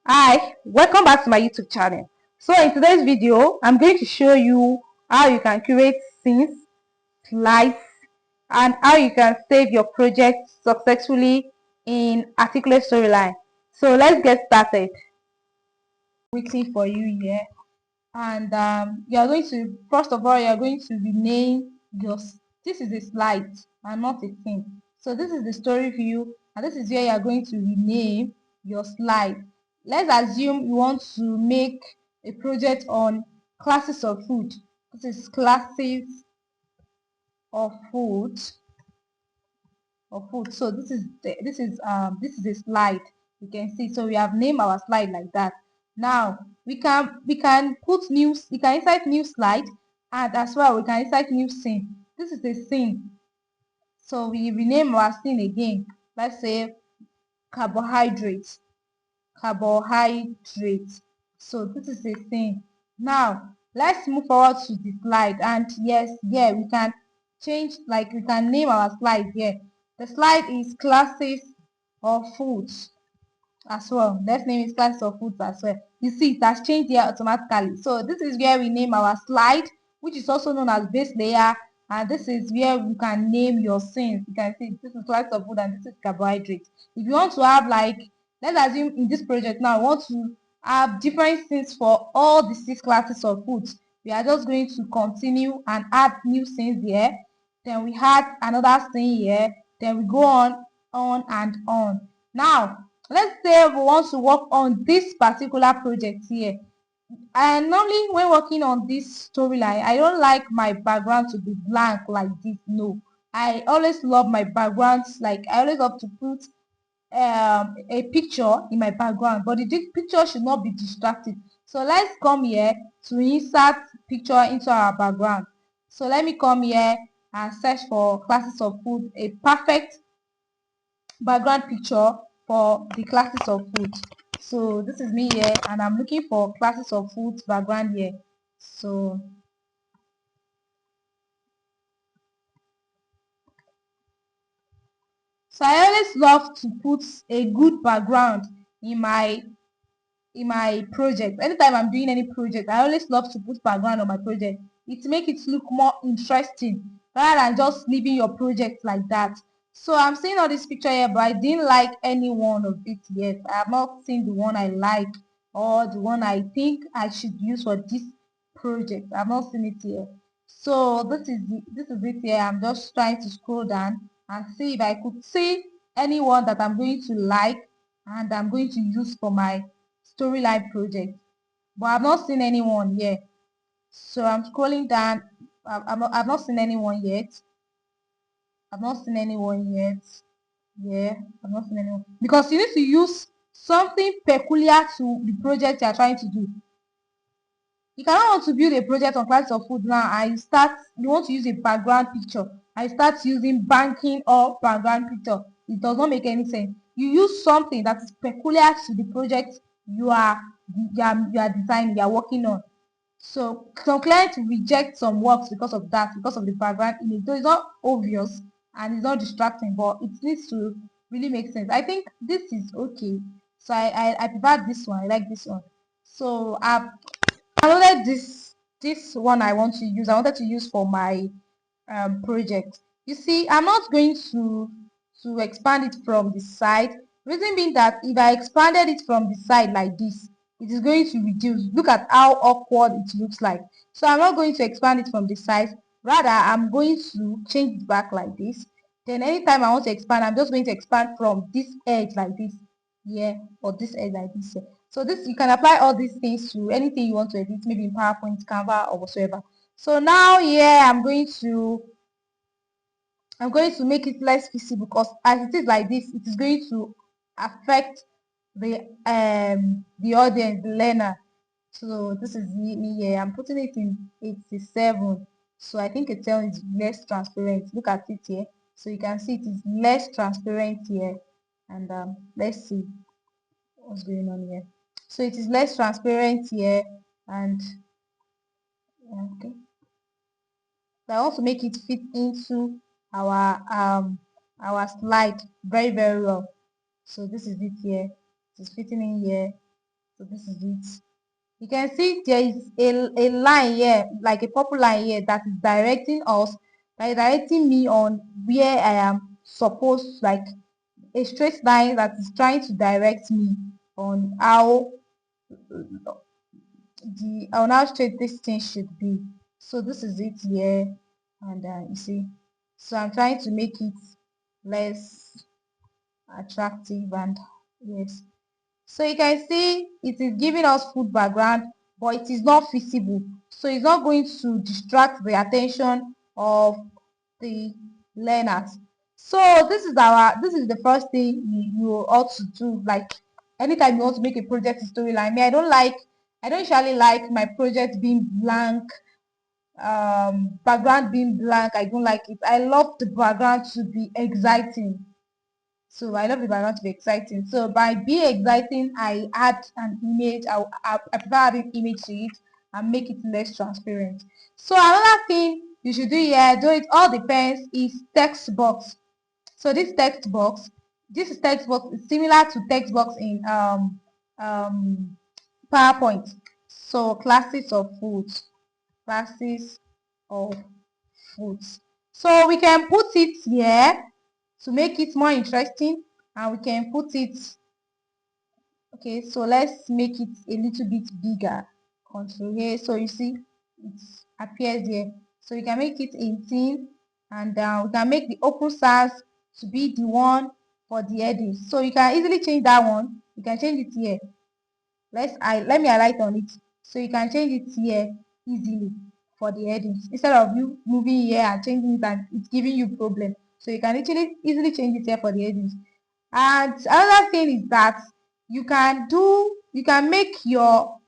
Hi, welcome back to my YouTube channel. So in today's video, I'm going to show you how you can create scenes, slides, and how you can save your project successfully in Articulate Storyline. So let's get started. Waiting for you here, and you are going to, first of all, you are going to rename your. This is a slide and not a scene. So this is the story view, and this is where you are going to rename your slide. Let's assume you want to make a project on classes of food. This is classes of food So this is a slide. You can see, so we have named our slide like that. Now we can put new, we can insert new slide, and as well we can insert new scene. This is a scene, so we rename our scene again. Let's say carbohydrates. Carbohydrates. So this is a thing. Now let's move forward to the slide, and yes, yeah, we can change, like we can name our slide here. The slide is classes of foods as well. Let's name it classes of foods as well. You see it has changed here automatically. So this is where we name our slide, which is also known as base layer, and this is where you can name your scenes. You can see this is classes of food and this is carbohydrates. If you want to have, like, let's assume in this project now we want to have different scenes for all the 6 classes of foods. We are just going to continue and add new scenes here. Then we add another scene here. Then we go on and on. Now let's say we want to work on this particular project here. And normally when working on this storyline, I don't like my background to be blank like this. No, I always love my backgrounds, like I always love to put a picture in my background, but the picture should not be distracting. So let's come here to insert picture into our background. So let me come here and search for classes of food, a perfect background picture for the classes of food. So this is me here, and I'm looking for classes of food background here. So I always love to put a good background in my project. Anytime I'm doing any project, I always love to put background on my project. It makes it look more interesting rather than just leaving your project like that. So I'm seeing all this picture here, but I didn't like any one of it yet. I have not seen the one I like or the one I think I should use for this project. I've not seen it here. So this is it here. I'm just trying to scroll down and see if I could see anyone that I'm going to like and I'm going to use for my storyline project, but I've not seen anyone yet. So I'm scrolling down. I've not seen anyone yet. I've not seen anyone yet. Yeah, I've not seen anyone, because you need to use something peculiar to the project you are trying to do. You cannot want to build a project on classes of food now and you want to use a background picture and start using banking or background picture. It does not make any sense. You use something that is peculiar to the project you are designing, you are working on. So some clients reject some works because of that, because of the background image. So it's not obvious and it's not distracting, but it needs to really make sense. I think this is okay. So I prefer this one. I like this one. So I've downloaded this one I want to use. I wanted to use for my project. You see, I'm not going to expand it from the side. Reason being that if I expanded it from the side like this, it is going to reduce. Look at how awkward it looks like. So I'm not going to expand it from the side. Rather, I'm going to change it back like this. Then anytime I want to expand, I'm just going to expand from this edge like this, yeah, or this edge like this. So this, you can apply all these things to anything you want to edit, maybe in PowerPoint, Canva, or whatsoever. So now, yeah, I'm going to make it less visible, because as it is like this, it is going to affect the audience, the learner. So this is me here. I'm putting it in 87. So I think Excel is less transparent. Look at it here. So you can see it is less transparent here. And let's see what's going on here. So it is less transparent here, and okay. So I want to make it fit into our slide very, very well. So this is it here. It is fitting in here. So this is it. You can see there is a line here, like a purple line here, that is directing us, that is directing me on where I am supposed, like a straight line that is trying to direct me on how straight this thing should be. So this is it here, and you see, so I'm trying to make it less attractive, and yes, so you can see it is giving us food background, but it is not visible, so it's not going to distract the attention of the learners. So this is the first thing you ought to do. Like anytime you want to make a project storyline, me, I don't usually like my project being blank, background being blank. I don't like it. I love the background to be exciting. So I love the background to be exciting. So by being exciting, I add an image. I prefer adding image to it and make it less transparent. So another thing you should do here, though it all depends, is text box. So this is text box is similar to text box in um, PowerPoint. So classes of foods. So we can put it here to make it more interesting, and we can put it, okay, so let's make it a little bit bigger. Control here, so you see it appears here. So you can make it 18, and we can make the open sans to be the one for the heading. So you can easily change that one. You can change it here. Let me highlight on it, so you can change it here easily for the headings instead of you moving here and changing it and it's giving you problem. So you can actually easily change it here for the headings. And another thing is that you can make your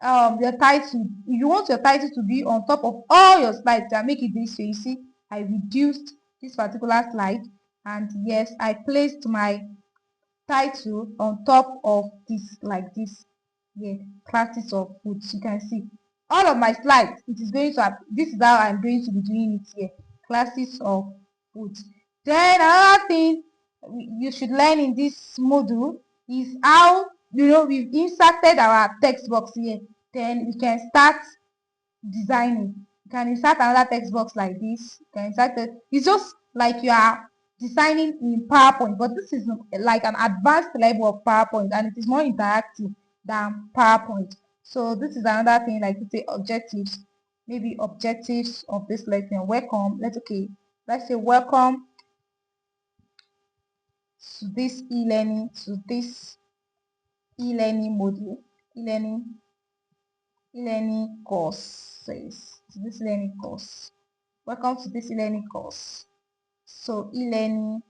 title. If you want your title to be on top of all your slides, you can make it this way. You see, I reduced this particular slide, and yes, I placed my title on top of this, like this. Yeah, classes of foods. You can see all of my slides, it is going to have, this is how I'm going to be doing it here, classes of foods. Then another thing you should learn in this module is how, we've inserted our text box here, then we can start designing. You can insert another text box like this. You can insert it. It's just like you are designing in PowerPoint, but this is like an advanced level of PowerPoint, and it is more interactive than PowerPoint. So this is another thing, like you say objectives, maybe objectives of this lesson. Welcome. Let's say welcome to this e-learning module, e-learning courses, to this learning course. Welcome to this e-learning course. So e-learning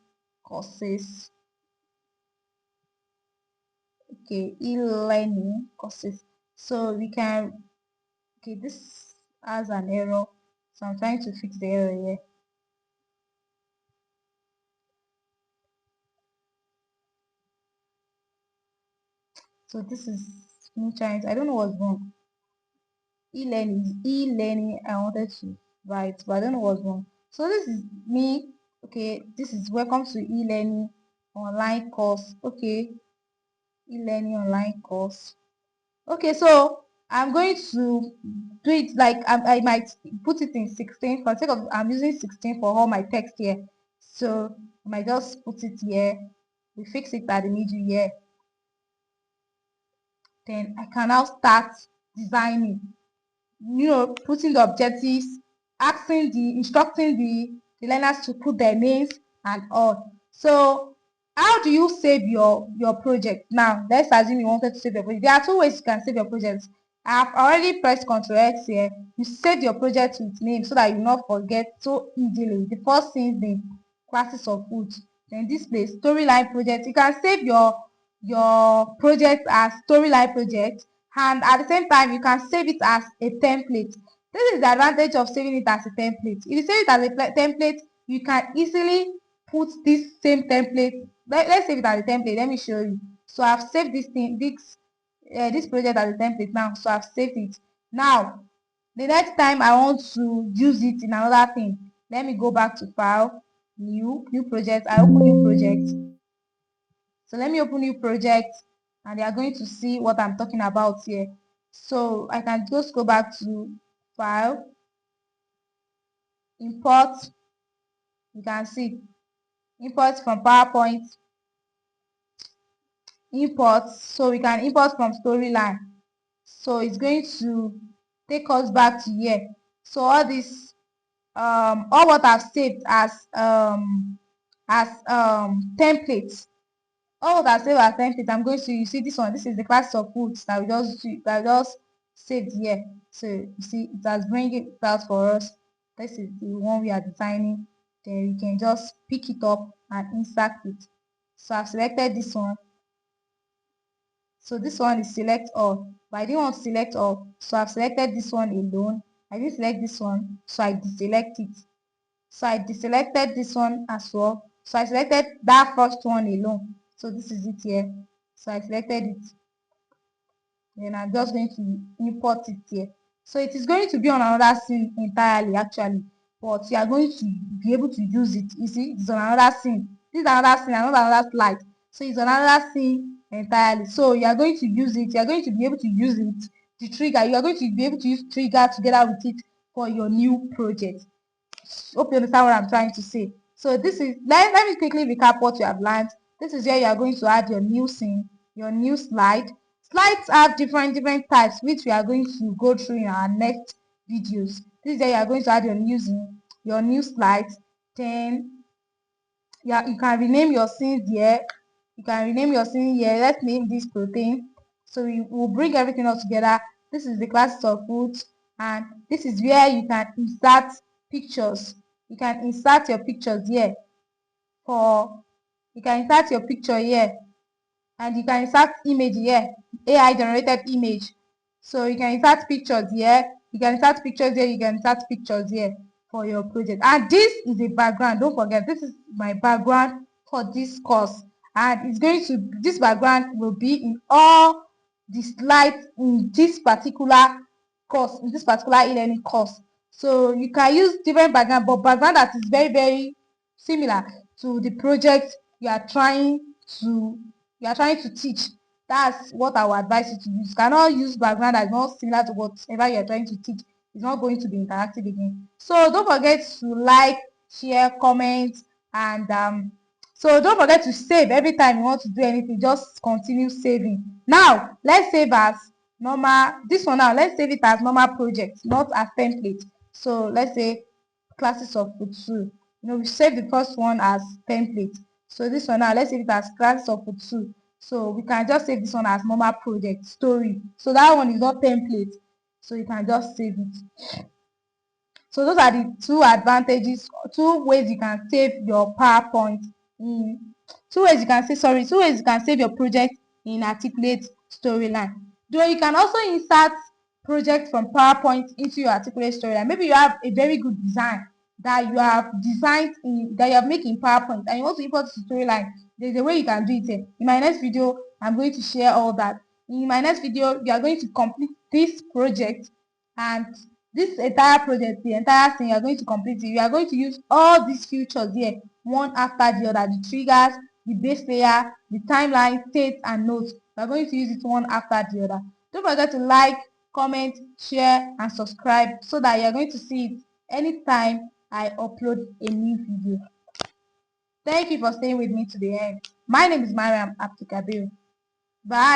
courses. Okay, e-learning courses. So we can, okay, this has an error. So I'm trying to fix the error here. So this is me trying to, I don't know what's wrong. E-learning I wanted to write, but I don't know what's wrong. So this is me. Okay, this is welcome to e-learning online course. Okay, e-learning online course. Okay, so I'm going to do it like I might put it in 16 for the sake of I'm using 16 for all my text here. So I might just put it here. We fix it at the middle here. Then I can now start designing, putting the objectives, instructing the learners to put their names and all. So how do you save your project? Now let's assume you wanted to save your project. There are two ways you can save your project. I've already pressed Ctrl X here. You save your project with name so that you will not forget so easily. The first thing is the classes of food. Then this place, storyline project. You can save your project as storyline project, and at the same time you can save it as a template. This is the advantage of saving it as a template. If you save it as a template, you can easily put this same template. Let's save it as a template. Let me show you. So I've saved this project as a template now. So I've saved it. Now the next time I want to use it in another thing, let me go back to file, new project. I open new project. So let me open new project, and they are going to see what I'm talking about here. So I can just go back to file, import. You can see import from PowerPoint, import. So we can import from storyline. So it's going to take us back to here. So all this all what I've saved as templates, all what I've saved as templates, I'm going to, you see this one, this is the class of foods that we just saved here. So you see it has bring it out for us. This is the one we are designing. Then you can just pick it up and insert it. So I've selected this one. So this one is select all, but I didn't want to select all, so I've selected this one alone. I didn't select this one, so I deselect it. So I deselected this one as well. So I selected that first one alone. So this is it here. So I selected it. Then I'm just going to import it here. So it is going to be on another scene entirely actually, but you are going to be able to use it. You see, it's on another scene. This is another scene, another slide. So it's on another scene entirely. So you are going to use it. You are going to be able to use it. The trigger, you are going to be able to use trigger together with it for your new project. Hope you understand what I'm trying to say. So this is, let me quickly recap what you have learned. This is where you are going to add your new scene, your new slide. Slides have different types, which we are going to go through in our next videos. This is where you are going to add your new scene, your new slides. Then you can rename your scenes here. You can rename your scene here. Let's name this protein. So we will bring everything all together. This is the classes of foods, and this is where you can insert pictures. You can insert your pictures here. For you can insert your picture here, and you can insert image here, AI generated image. So you can insert pictures here, you can insert pictures here, you can insert pictures here for your project. And this is a background. Don't forget, this is my background for this course, and it's going to, this background will be in all the slides in this particular course, in this particular e-learning course. So you can use different background, but background that is very similar to the project you are trying to teach. That's what I would advise you to use. You cannot use background that is not similar to whatever you are trying to teach. It's not going to be interactive again. So don't forget to like, share, comment, and so don't forget to save every time you want to do anything. Just continue saving. Now let's save as normal. This one now, let's save it as normal project, not as template. So let's say classes of food 2. We saved the first one as template. So this one now, let's save it as classes of food 2. So we can just save this one as normal project story. So that one is not template. So you can just save it. So those are the two advantages, two ways you can save your PowerPoint in, two ways you can save your project in Articulate Storyline. Though you can also insert project from PowerPoint into your Articulate Storyline. Maybe you have a very good design that you have designed that you have made in PowerPoint and you want to import to Storyline. There's a way you can do it. In my next video, I'm going to share all that. In my next video, you are going to complete this project, and this entire project, the entire thing, you are going to complete it. You are going to use all these features here, one after the other. The triggers, the base layer, the timeline, state, and notes. You are going to use it one after the other. Don't forget to like, comment, share, and subscribe so that you are going to see it anytime I upload a new video. Thank you for staying with me to the end. My name is Mariam Abdulkabir. Bye.